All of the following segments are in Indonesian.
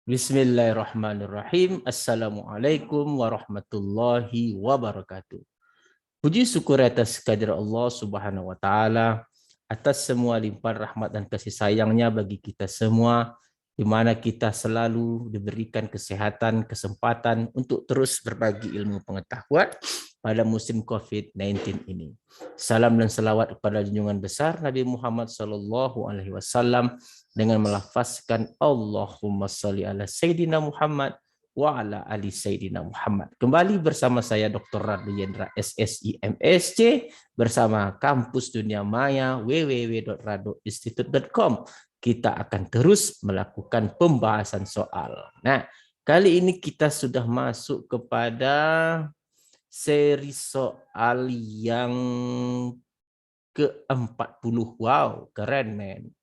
Bismillahirrahmanirrahim. Assalamualaikum warahmatullahi wabarakatuh. Puji syukur atas kehadirat Allah Subhanahu wa taala atas semua limpahan rahmat dan kasih sayangnya bagi kita semua, di mana kita selalu diberikan kesehatan, kesempatan untuk terus berbagi ilmu pengetahuan pada musim COVID-19 ini. Salam dan selawat kepada junjungan besar Nabi Muhammad SAW dengan melafazkan Allahumma sholli ala Sayyidina Muhammad wa ala ali Sayyidina Muhammad. Kembali bersama saya Dr. Radu Yendra SSI MSc bersama Kampus Dunia Maya www.radoinstitute.com. Kita akan terus melakukan pembahasan soal. Nah, kali ini kita sudah masuk kepada seri soal yang ke-40. Wow, keren men.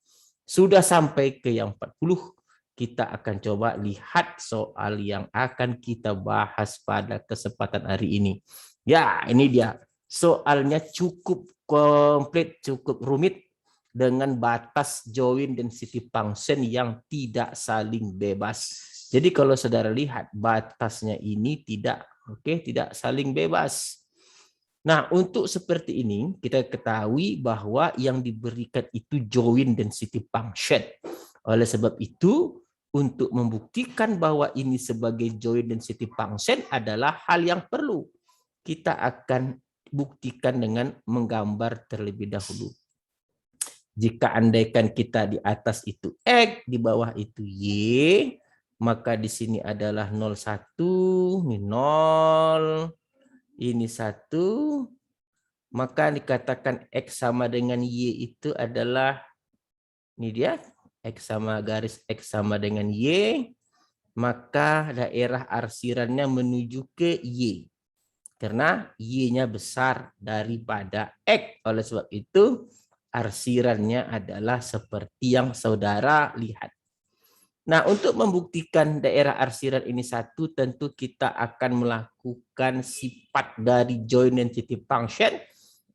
Sudah sampai ke yang 40. Kita akan coba lihat soal yang akan kita bahas pada kesempatan hari ini. Ya, ini dia. Soalnya cukup komplit, cukup rumit dengan batas join density function yang tidak saling bebas. Jadi kalau saudara lihat batasnya ini tidak tidak saling bebas. Nah, untuk seperti ini kita ketahui bahwa yang diberikan itu join density function. Oleh sebab itu, untuk membuktikan bahwa ini sebagai join density function adalah hal yang perlu. Kita akan buktikan dengan menggambar terlebih dahulu. Jika andaikan kita di atas itu X, di bawah itu Y, maka di sini adalah 01, ini 0, ini 1, maka dikatakan X sama dengan Y itu adalah, ini dia, X sama garis X sama dengan Y, maka daerah arsirannya menuju ke Y. Karena Y-nya besar daripada X. Oleh sebab itu, arsirannya adalah seperti yang saudara lihat. Nah, untuk membuktikan daerah arsiran ini satu, tentu kita akan melakukan sifat dari join density function,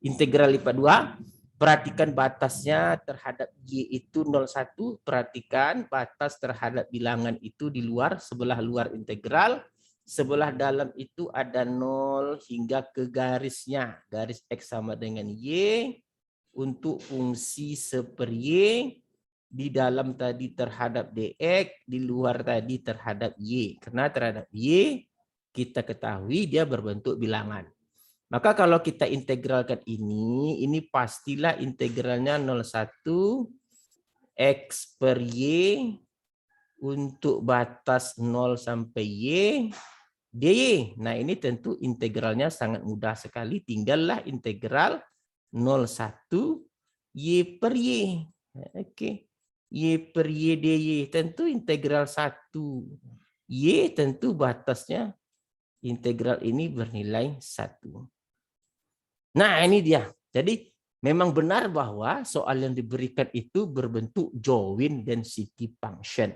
integral lipat 2. Perhatikan batasnya terhadap Y itu 01. Perhatikan batas terhadap bilangan itu di luar, sebelah luar integral. Sebelah dalam itu ada 0 hingga ke garisnya. Garis X sama dengan Y. Untuk fungsi seper Y. Di dalam tadi terhadap dx, di luar tadi terhadap y. Karena terhadap y kita ketahui dia berbentuk bilangan. Maka kalau kita integralkan ini pastilah integralnya 01 x per y untuk batas 0 sampai y dy. Nah, ini tentu integralnya sangat mudah sekali, tinggallah integral 01 y per y. Oke. Y per Y dy tentu integral 1. Y tentu batasnya integral ini bernilai 1. Nah, ini dia. Jadi memang benar bahwa soal yang diberikan itu berbentuk join density function.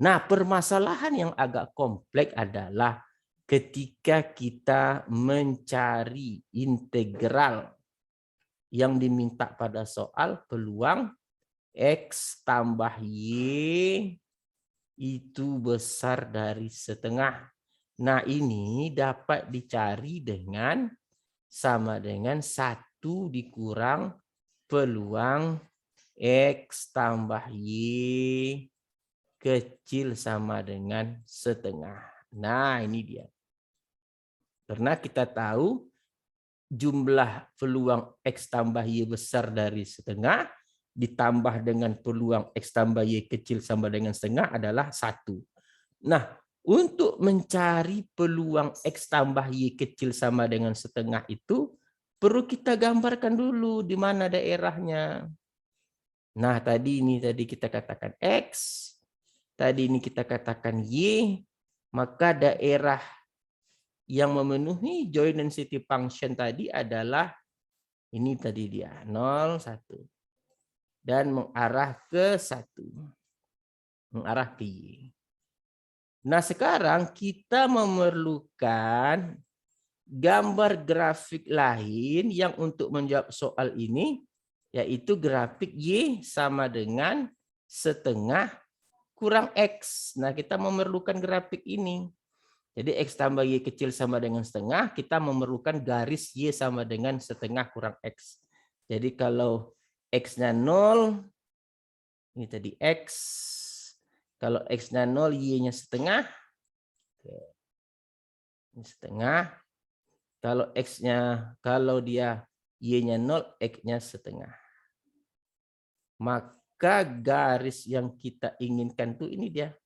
Nah, permasalahan yang agak kompleks adalah ketika kita mencari integral yang diminta pada soal peluang X tambah Y itu besar dari setengah. Nah, ini dapat dicari dengan sama dengan 1 dikurang peluang X tambah Y kecil sama dengan setengah. Nah, ini dia. Karena kita tahu jumlah peluang X tambah Y besar dari setengah, ditambah dengan peluang X tambah Y kecil sama dengan setengah adalah 1. Nah, untuk mencari peluang X tambah Y kecil sama dengan setengah itu, perlu kita gambarkan dulu di mana daerahnya. Nah, tadi kita katakan X, tadi ini kita katakan Y, maka daerah yang memenuhi join density function tadi adalah ini tadi dia, 0, 1. Dan mengarah ke 1. Mengarah ke Y. Nah, sekarang kita memerlukan gambar grafik lain yang untuk menjawab soal ini, yaitu grafik Y sama dengan setengah kurang X. Nah, kita memerlukan grafik ini. Jadi X tambah Y kecil sama dengan setengah, kita memerlukan garis Y sama dengan setengah kurang X. Jadi kalau X-nya 0, ini tadi X. Kalau X-nya 0, Y-nya setengah. Ini setengah. Kalau X-nya, kalau dia Y-nya 0, X-nya setengah. Maka garis yang kita inginkan tuh ini dia.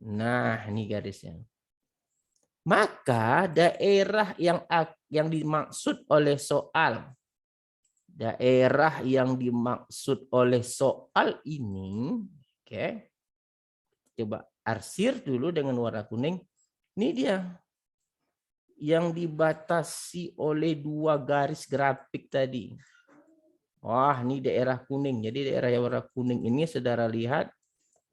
Nah, ini garisnya. Maka daerah yang dimaksud oleh soal, ini, oke. Coba arsir dulu dengan warna kuning. Ini dia yang dibatasi oleh dua garis grafik tadi. Wah, ini daerah kuning. Jadi daerah yang warna kuning ini saudara lihat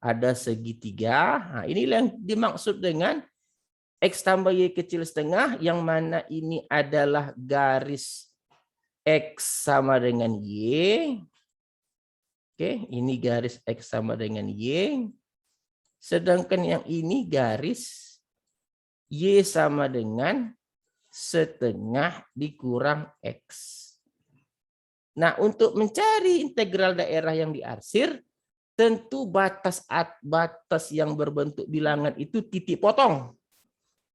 ada segitiga. Nah, inilah yang dimaksud dengan X tambah Y kecil setengah, yang mana ini adalah garis X sama dengan Y. Oke, ini garis X sama dengan Y. Sedangkan yang ini garis Y sama dengan setengah dikurang X. Nah, untuk mencari integral daerah yang diarsir, tentu batas yang berbentuk bilangan itu titik potong.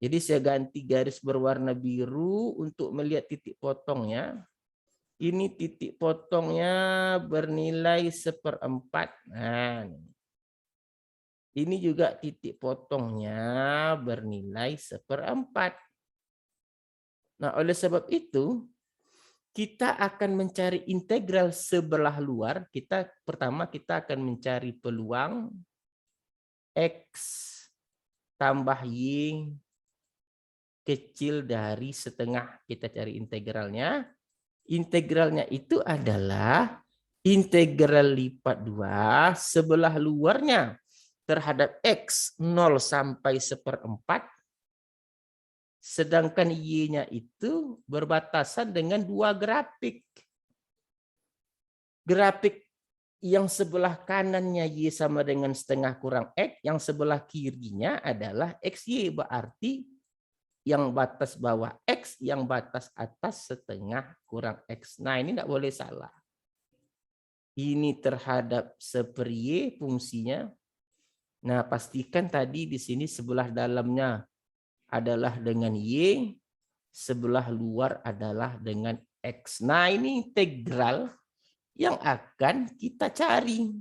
Jadi saya ganti garis berwarna biru untuk melihat titik potongnya. Ini titik potongnya bernilai 1/4. Nah, ini juga titik potongnya bernilai 1/4. Nah, oleh sebab itu, kita akan mencari integral sebelah luar. Pertama kita akan mencari peluang X tambah Y kecil dari setengah. Kita cari integralnya. Integralnya itu adalah integral lipat 2 sebelah luarnya terhadap X 0 sampai 1/4. Sedangkan Y-nya itu berbatasan dengan dua grafik. Grafik yang sebelah kanannya Y sama dengan setengah kurang X, yang sebelah kirinya adalah XY, berarti yang batas bawah X, yang batas atas setengah kurang X. Nah, ini tidak boleh salah. Ini terhadap 1/Y fungsinya. Nah, pastikan tadi di sini sebelah dalamnya adalah dengan Y, sebelah luar adalah dengan X. Nah, ini integral yang akan kita cari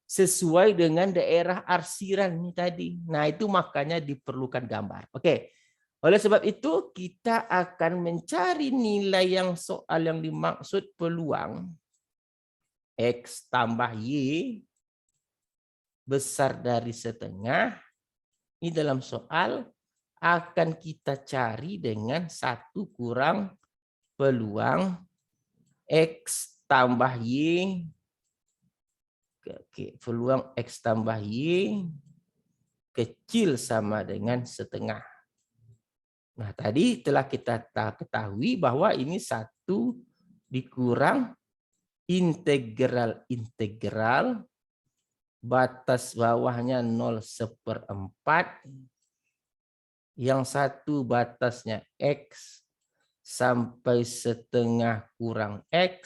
sesuai dengan daerah arsiran ini tadi. Nah, itu makanya diperlukan gambar. Oke. Oleh sebab itu, kita akan mencari nilai yang soal yang dimaksud peluang X tambah Y besar dari setengah. Ini dalam soal akan kita cari dengan 1 kurang peluang X tambah Y. Oke, peluang X tambah Y kecil sama dengan setengah. Nah, tadi telah kita ketahui bahwa ini 1 dikurang integral batas bawahnya 0/4, yang 1 batasnya X sampai setengah kurang X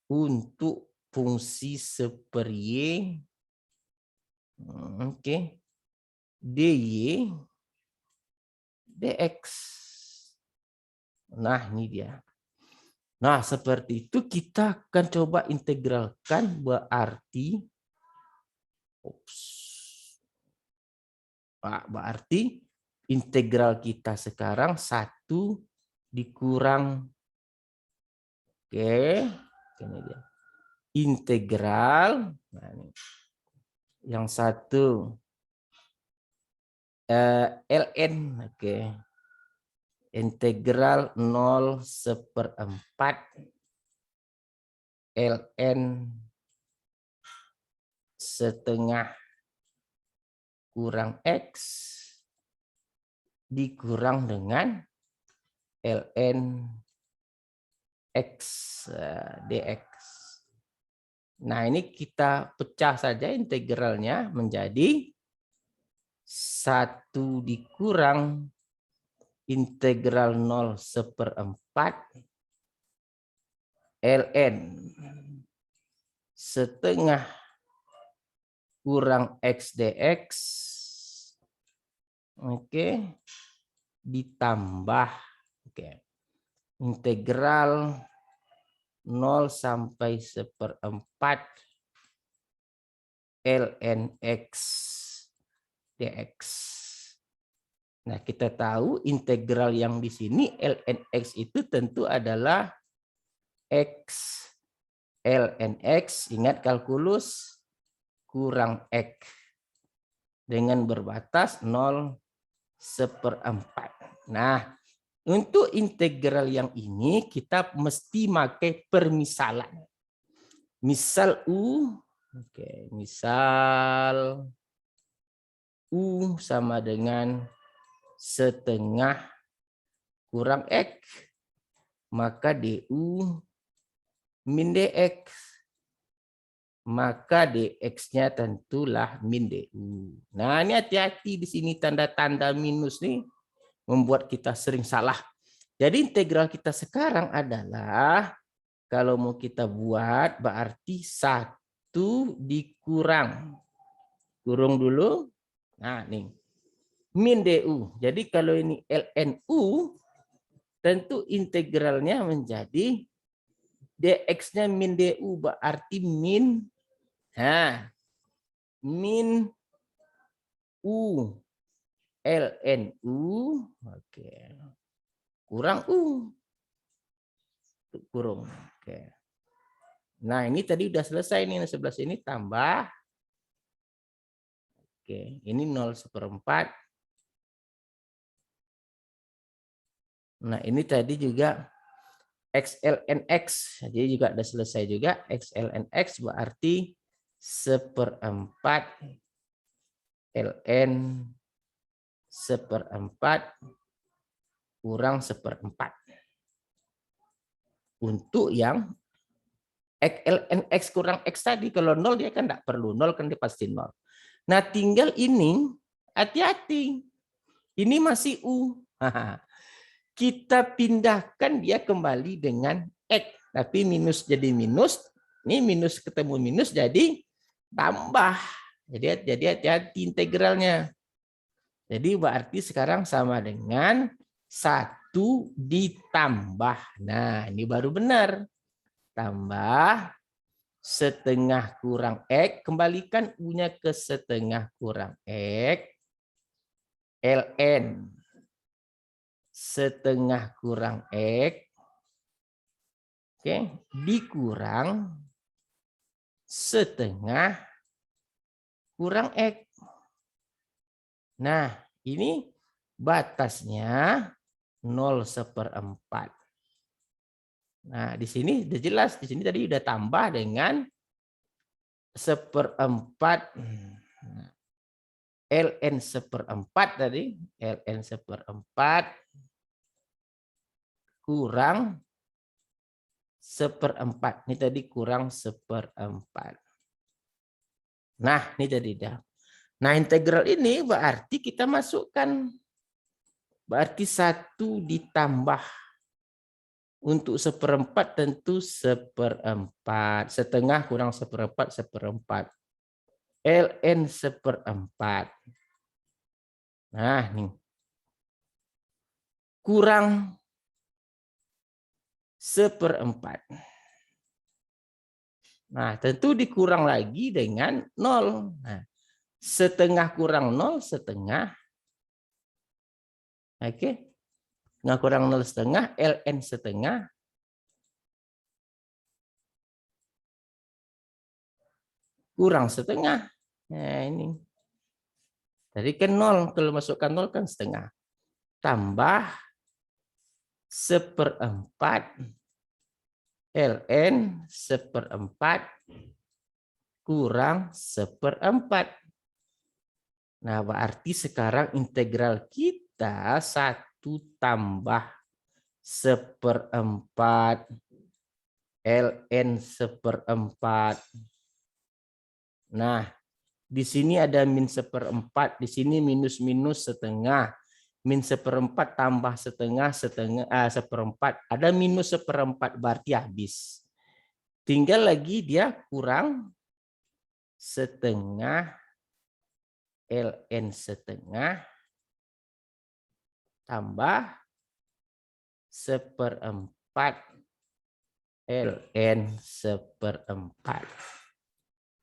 untuk fungsi 1/Y. Oke. DY dx. Nah, ini dia. Nah, seperti itu kita akan coba integralkan, berarti integral kita sekarang 1 dikurang, oke, ini dia. Integral, nah ini. Yang 1 ln, oke. Integral 0/4 ln setengah kurang X dikurang dengan ln X dx. Nah, ini kita pecah saja integralnya menjadi 1 dikurang integral 0/4 ln setengah kurang x dx, oke, ditambah, oke, integral 0 sampai 1/4 ln x dx. Nah, kita tahu integral yang di sini ln x itu tentu adalah x ln x, ingat kalkulus, kurang x dengan berbatas 0/4. Nah, untuk integral yang ini kita mesti pakai permisalan. Misal U, oke, misal U sama dengan setengah kurang X, maka DU min DX. Maka DX-nya tentulah min DU. Nah, ini hati-hati di sini tanda-tanda minus nih membuat kita sering salah. Jadi integral kita sekarang adalah, kalau mau kita buat berarti 1 dikurang. Kurung dulu. Nah, nih. Min DU. Jadi kalau ini ln U, tentu integralnya menjadi dx-nya min DU, berarti min, nah, min U ln U, oke, kurang U, kurung, oke. Nah, ini tadi udah selesai nih, sebelah sini tambah, oke, ini 0/4. Nah, ini tadi juga x ln x, jadi juga udah selesai juga. X ln x berarti 1/4 ln 1/4 kurang 1/4. Untuk yang x ln x kurang x tadi, kalau 0 dia kan tidak perlu, 0 kan dia pasti 0. Nah, tinggal ini, hati-hati, ini masih U. Kita pindahkan dia kembali dengan X, tapi minus jadi minus, ini minus ketemu minus jadi tambah. Jadi hati-hati integralnya. Jadi berarti sekarang sama dengan 1 ditambah. Nah, ini baru benar. Tambah setengah kurang X, kembalikan U-nya ke setengah kurang X, ln setengah kurang X, oke, dikurang setengah kurang X. Nah, ini batasnya 0/4. Nah, di sini udah jelas, di sini tadi udah tambah dengan 1/4 ln 1/4 tadi, ln 1/4 kurang 1/4. Ini tadi kurang 1/4. Nah, ini tadi dah. Nah, integral ini berarti kita masukkan, berarti 1 ditambah, untuk 1/4 tentu 1/4, setengah kurang 1/4, 1/4. ln 1/4. Nah, nih. Kurang 1/4. Nah, tentu dikurang lagi dengan 0. Nah, setengah kurang 0, setengah. Oke. Nah, kurang 0 setengah, ln setengah. Kurang setengah. Nah, ini. Tadi kan 0, kalau masukkan 0 kan setengah. Tambah 1/4 ln 1/4 kurang 1/4. Nah, berarti sekarang integral kita 1 tambah 1/4 ln seperempat. Nah, di sini ada min seperempat, di sini minus setengah. Min seperempat tambah setengah, seperempat. Ada minus seperempat, berarti habis. Tinggal lagi dia kurang setengah, ln setengah, tambah seperempat, ln seperempat.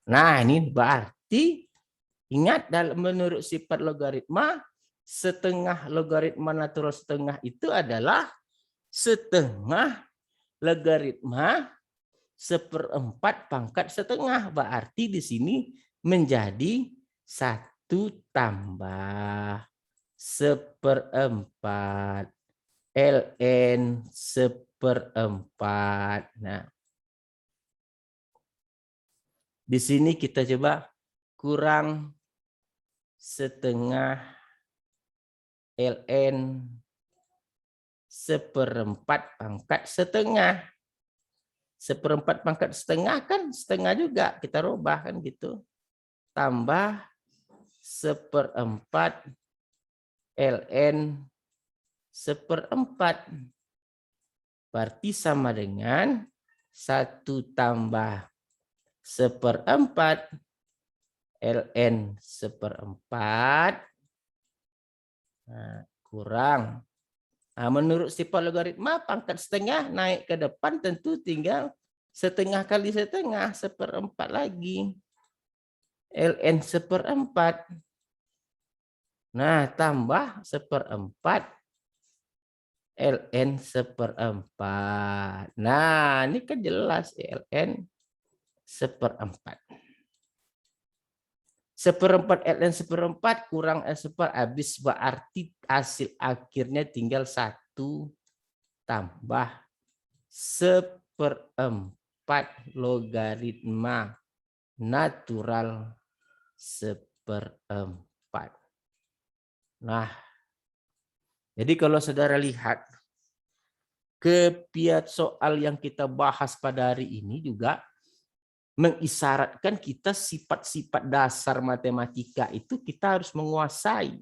Nah, ini berarti ingat menurut sifat logaritma, setengah logaritma natural setengah itu adalah setengah logaritma seperempat pangkat setengah. Berarti di sini menjadi 1 tambah seperempat ln seperempat. Nah, di sini kita coba kurang setengah ln seperempat pangkat setengah. Seperempat pangkat setengah kan setengah juga, kita rubah kan gitu. Tambah seperempat ln seperempat. Berarti sama dengan 1 tambah seperempat ln seperempat, kurang. Nah, menurut sifat logaritma pangkat setengah naik ke depan tentu tinggal setengah kali setengah, seperempat lagi. ln seperempat. Nah, tambah seperempat ln seperempat. Nah, ini kan jelas ln seperempat. Seperempat ln seperempat kurang seperempat habis, berarti hasil akhirnya tinggal 1 tambah seperempat logaritma natural seperempat. Nah, jadi kalau saudara lihat kepiat soal yang kita bahas pada hari ini juga mengisyaratkan kita sifat-sifat dasar matematika itu kita harus menguasai.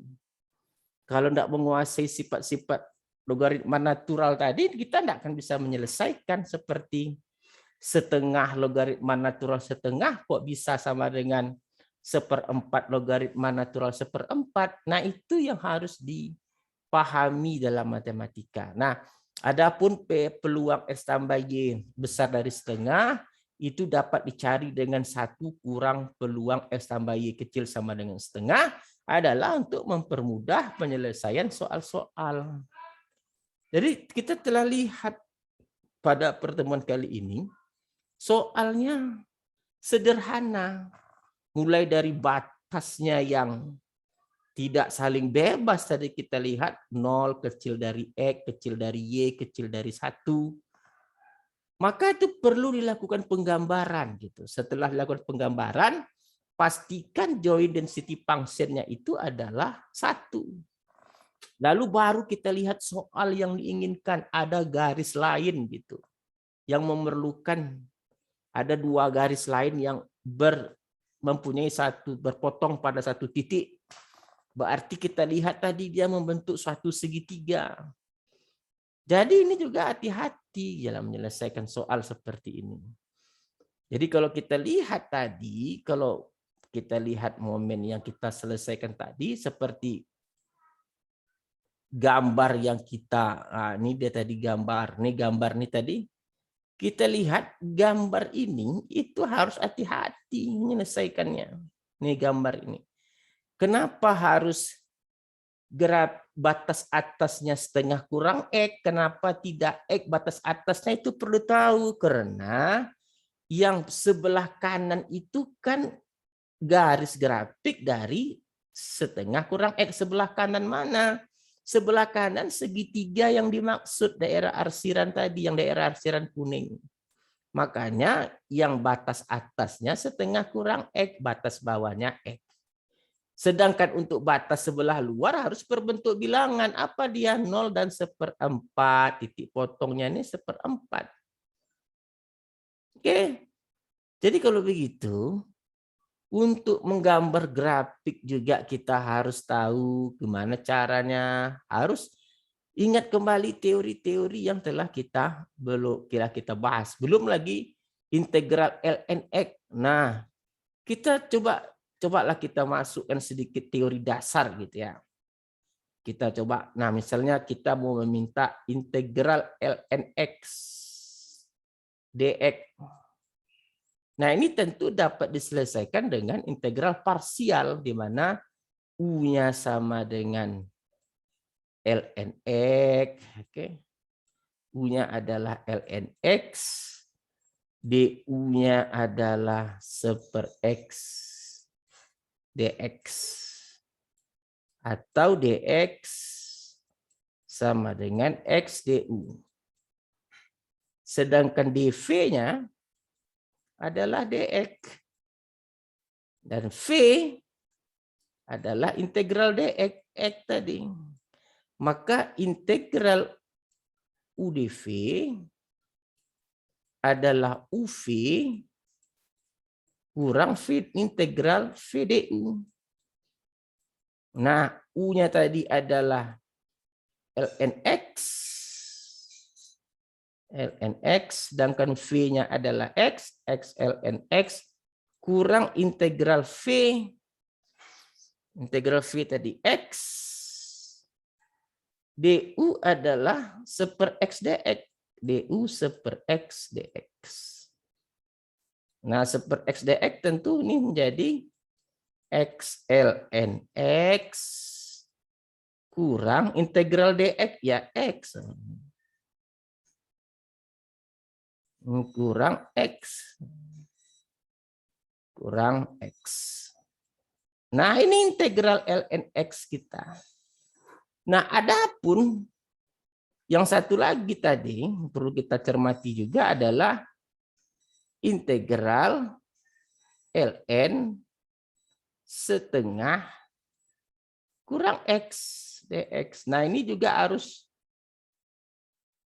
Kalau tidak menguasai sifat-sifat logaritma natural tadi, kita tidak akan bisa menyelesaikan. Seperti setengah logaritma natural setengah kok bisa sama dengan seperempat logaritma natural seperempat. Nah, itu yang harus dipahami dalam matematika. Nah, adapun peluang X tambah Y besar dari setengah, itu dapat dicari dengan 1 kurang peluang X tambah Y kecil sama dengan setengah, adalah untuk mempermudah penyelesaian soal-soal. Jadi kita telah lihat pada pertemuan kali ini, soalnya sederhana. Mulai dari batasnya yang tidak saling bebas, tadi kita lihat 0 kecil dari X, kecil dari Y, kecil dari 1. Maka itu perlu dilakukan penggambaran gitu. Setelah dilakukan penggambaran, pastikan joint density function-nya itu adalah 1. Lalu baru kita lihat soal yang diinginkan, ada garis lain gitu. Yang memerlukan ada 2 garis lain yang mempunyai berpotong pada 1 titik. Berarti kita lihat tadi dia membentuk suatu segitiga. Jadi ini juga hati-hati dalam menyelesaikan soal seperti ini. Jadi kalau kita lihat tadi, kalau kita lihat momen yang kita selesaikan tadi, seperti gambar yang kita, ini dia tadi gambar, ini gambar ini tadi, kita lihat gambar ini itu harus hati-hati menyelesaikannya. Ini gambar ini. Kenapa harus batas atasnya setengah kurang X? Kenapa tidak X batas atasnya? Itu perlu tahu, karena yang sebelah kanan itu kan garis grafik dari setengah kurang X. Sebelah kanan mana? Sebelah kanan segitiga yang dimaksud daerah arsiran tadi, yang daerah arsiran kuning. Makanya yang batas atasnya setengah kurang X, batas bawahnya X. Sedangkan untuk batas sebelah luar harus berbentuk bilangan. Apa dia? 0 dan 1/4. Titik potongnya ini 1/4. Oke. Jadi kalau begitu, untuk menggambar grafik juga kita harus tahu gimana caranya. Harus ingat kembali teori-teori yang telah kita bahas. Belum lagi integral ln x. Nah, cobalah kita masukkan sedikit teori dasar gitu ya. Kita coba. Nah, misalnya kita mau meminta integral ln x dx. Nah, ini tentu dapat diselesaikan dengan integral parsial, di mana U-nya sama dengan ln x. Oke. U-nya adalah ln x. du-nya adalah 1/x dx. Atau dx sama dengan x du. Sedangkan dv-nya adalah dx. Dan v adalah integral dx x tadi. Maka integral udv adalah uv kurang v integral vdu. Nah, U-nya tadi adalah ln x, sedangkan V-nya adalah x ln x, kurang integral V tadi x, du adalah 1/x dx, du 1/x dx. Nah, 1/x dx tentu ini menjadi x ln x kurang integral dx ya x kurang x. Nah, ini integral ln x kita. Nah, adapun yang satu lagi tadi perlu kita cermati juga adalah integral ln setengah kurang x dx. Nah, ini juga harus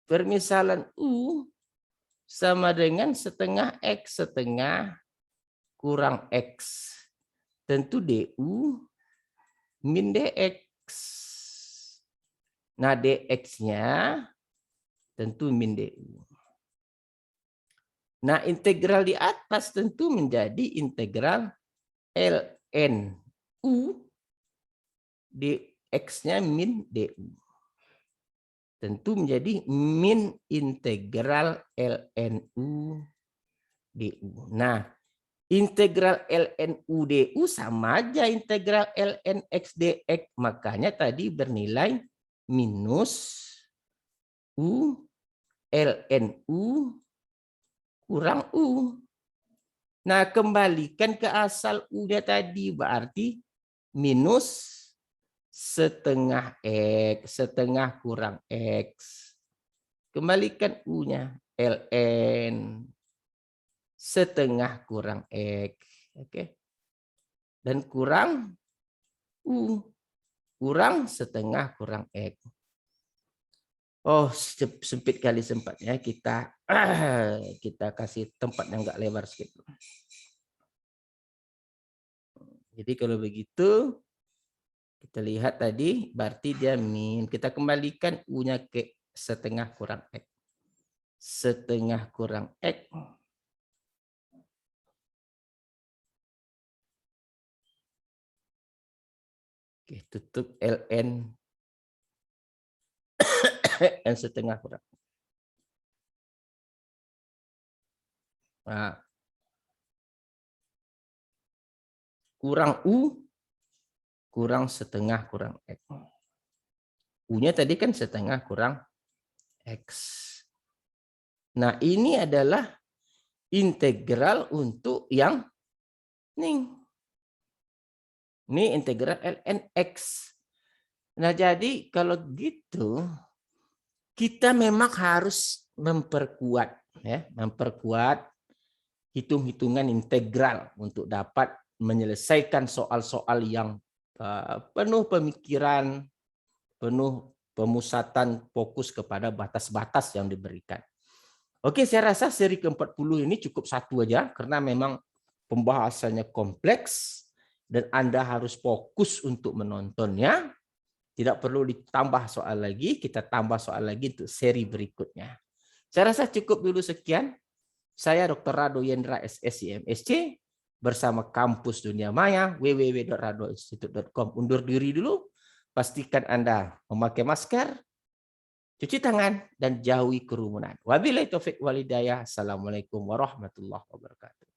permisalan U sama dengan setengah x setengah kurang x. Tentu du min dx. Nah, dx-nya tentu min du. Nah, integral di atas tentu menjadi integral ln u dx-nya min du. Tentu menjadi min integral ln u du. Nah, integral ln u du sama aja integral ln x dx. Makanya tadi bernilai minus u ln u kurang u. Nah, kembalikan ke asal u-nya tadi, berarti minus setengah x setengah kurang x. Kembalikan u-nya, ln setengah kurang x. Oke. Dan kurang u, kurang setengah kurang x. Oh, sempit kali sempatnya, kita kasih tempat yang enggak lebar sedikit. Jadi kalau begitu kita lihat tadi berarti dia min. Kita kembalikan u-nya ke setengah kurang x. Setengah kurang x. Oke, tutup ln n setengah kurang. Nah, kurang u kurang setengah kurang x. U-nya tadi kan setengah kurang x. Nah, ini adalah integral untuk yang ini. Ini integral ln x. Nah, jadi kalau gitu kita memang harus memperkuat ya, memperkuat hitung-hitungan integral untuk dapat menyelesaikan soal-soal yang penuh pemikiran, penuh pemusatan fokus kepada batas-batas yang diberikan. Oke, saya rasa seri ke-40 ini cukup satu aja, karena memang pembahasannya kompleks, dan Anda harus fokus untuk menontonnya. Tidak perlu ditambah soal lagi, kita tambah soal lagi untuk seri berikutnya. Saya rasa cukup dulu sekian. Saya Dr. Rado Yendra SSC MSc bersama Kampus Dunia Maya www.radoinstitute.com. Undur diri dulu. Pastikan Anda memakai masker, cuci tangan, dan jauhi kerumunan. Wabillahi taufik walhidayah. Assalamualaikum warahmatullahi wabarakatuh.